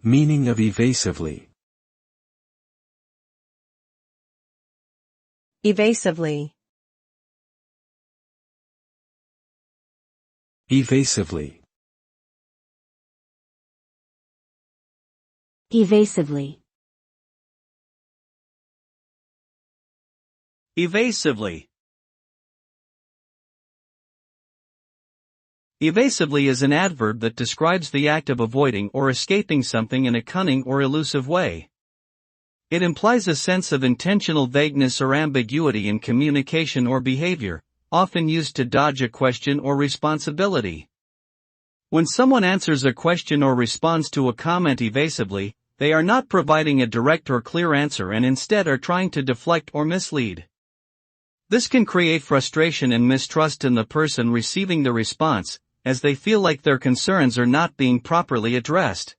Meaning of evasively. Evasively. Evasively. Evasively. Evasively. Evasively is an adverb that describes the act of avoiding or escaping something in a cunning or elusive way. It implies a sense of intentional vagueness or ambiguity in communication or behavior, often used to dodge a question or responsibility. When someone answers a question or responds to a comment evasively, they are not providing a direct or clear answer and instead are trying to deflect or mislead. This can create frustration and mistrust in the person receiving the response, as they feel like their concerns are not being properly addressed.